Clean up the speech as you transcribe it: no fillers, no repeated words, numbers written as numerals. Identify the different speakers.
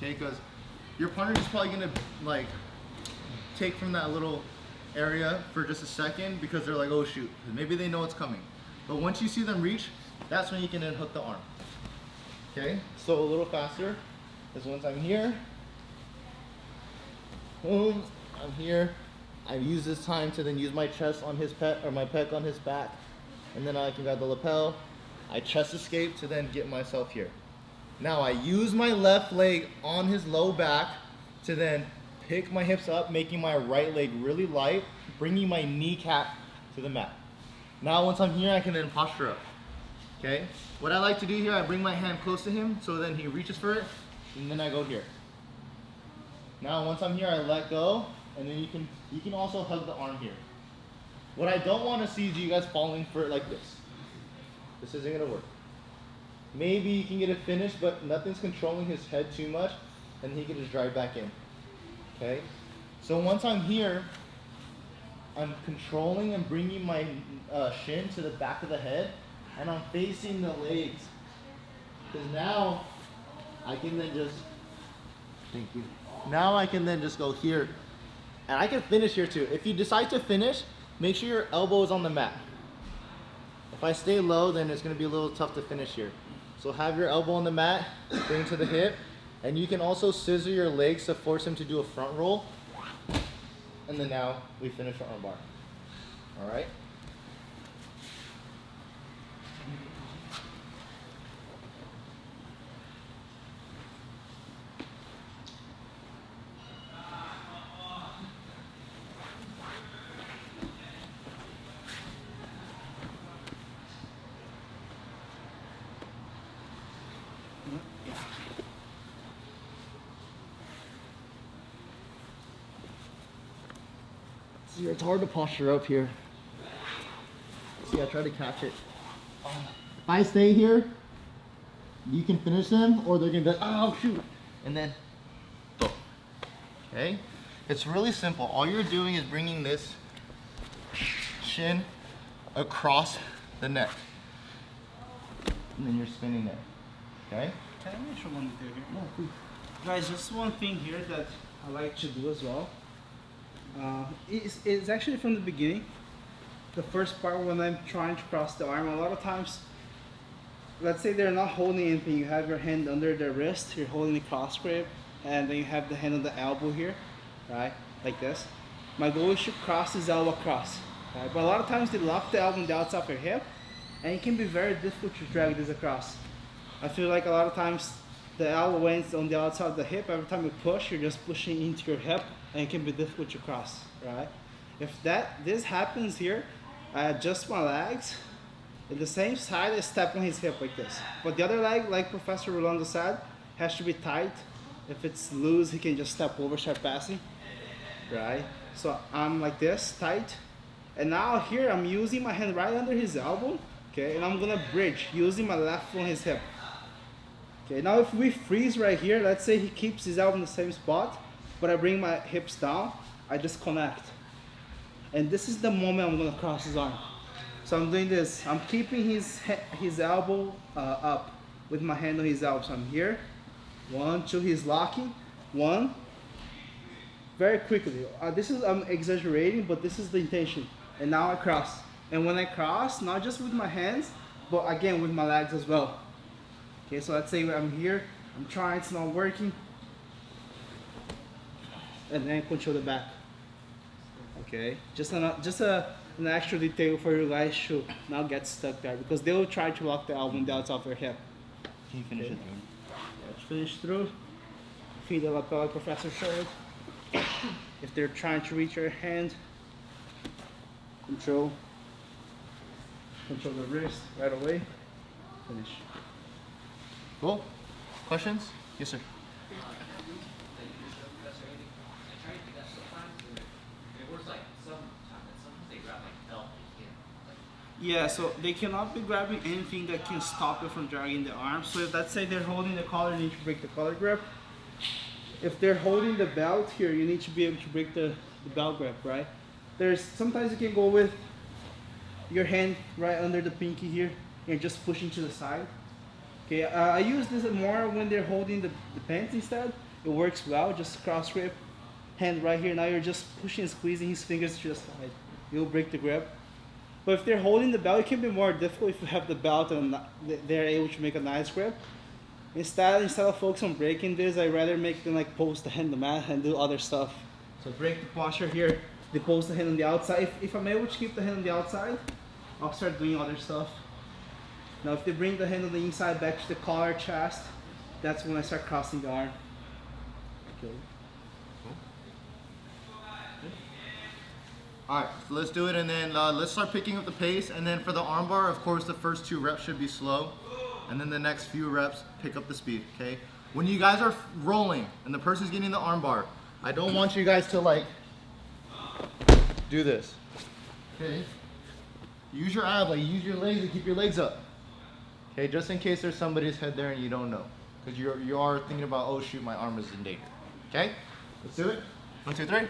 Speaker 1: okay? Because your partner is probably gonna like take from that little area for just a second because they're like, oh shoot, maybe they know it's coming. But once you see them reach, that's when you can then hook the arm. Okay, so a little faster is once I'm here, boom, I'm here. I use this time to then use my chest on his pec, or my pec on his back, and then I can grab the lapel. I chest escape to then get myself here. Now I use my left leg on his low back to then pick my hips up, making my right leg really light, bringing my kneecap to the mat. Now once I'm here, I can then posture up. Okay? What I like to do here, I bring my hand close to him so then he reaches for it, and then I go here. Now once I'm here, I let go, and then you can also hug the arm here. What I don't want to see is you guys falling for it like this. This isn't gonna work. Maybe you can get it finished, but nothing's controlling his head too much, and he can just drive back in. Okay? So once I'm here, I'm controlling and bringing my shin to the back of the head, and I'm facing the legs. Because now I can then just, thank you. Now I can then just go here, and I can finish here too. If you decide to finish, make sure your elbow is on the mat. If I stay low, then it's gonna be a little tough to finish here. So have your elbow on the mat, bring to the hip, and you can also scissor your legs to force him to do a front roll. And then now we finish our arm bar. All right? See, it's hard to posture up here. See, I try to catch it. If I stay here, you can finish them, or they're gonna be like, oh shoot, and then boom. Okay? It's really simple. All you're doing is bringing this shin across the neck, and then you're spinning there. Okay?
Speaker 2: Can I mention one thing here?
Speaker 1: Yeah, please.
Speaker 2: Guys, just one thing here that I like to do as well. It's actually from the beginning. The first part when I'm trying to cross the arm, a lot of times, let's say they're not holding anything, you have your hand under their wrist, you're holding the cross grip, and then you have the hand on the elbow here, right? Like this. My goal is to cross this elbow across, right? But a lot of times they lock the elbow on the outside of your hip, and it can be very difficult to drag this across. I feel like a lot of times the elbow ends on the outside of the hip. Every time you push, you're just pushing into your hip, and it can be difficult to cross, right? If this happens here, I adjust my legs. In the same side, I step on his hip like this. But the other leg, like Professor Rolando said, has to be tight. If it's loose, he can just step over, start passing, right? So I'm like this, tight. And now here, I'm using my hand right under his elbow, okay? And I'm gonna bridge, using my left on his hip. Okay, now if we freeze right here, let's say he keeps his elbow in the same spot, but I bring my hips down, I just connect. And this is the moment I'm gonna cross his arm. So I'm doing this, I'm keeping his elbow up with my hand on his elbow. So I'm here, 1, 2, he's locking, 1, very quickly. I'm exaggerating, but this is the intention. And now I cross. And when I cross, not just with my hands, but again with my legs as well. Okay, so let's say I'm here, I'm trying, it's not working. And then control the back. Okay, just an extra detail for you guys to not get stuck there, because they will try to lock the elbow on the outside of your hip.
Speaker 1: Can you finish it through?
Speaker 2: Let's finish through. Feed the lapel like Professor showed. If they're trying to reach your hand, control the wrist right away. Finish.
Speaker 1: Cool. Questions? Yes, sir.
Speaker 2: Yeah, so they cannot be grabbing anything that can stop you from dragging the arm. So if let's say they're holding the collar, you need to break the collar grip. If they're holding the belt here, you need to be able to break the belt grip, right? Sometimes you can go with your hand right under the pinky here and just pushing to the side. Okay, I use this more when they're holding the pants instead. It works well, just cross grip, hand right here. Now you're just pushing and squeezing his fingers just like, you'll break the grip. But if they're holding the belt, it can be more difficult if you have the belt and they're able to make a nice grip. Instead of focusing on breaking this, I rather make them like post the hand on the mat and do other stuff. So break the posture here, they post the hand on the outside. If I'm able to keep the hand on the outside, I'll start doing other stuff. Now if they bring the hand on the inside back to the collar, chest, that's when I start crossing the arm. Okay.
Speaker 1: Alright, so let's do it, and then let's start picking up the pace. And then for the armbar, of course, the first 2 reps should be slow. And then the next few reps, pick up the speed, okay? When you guys are rolling and the person's getting the armbar, I don't want you guys to like do this, okay? Use your ab, like use your legs to keep your legs up, okay? Just in case there's somebody's head there and you don't know, because you are thinking about, oh shoot, my arm is in danger, okay? Let's do it. 1, 2, 3.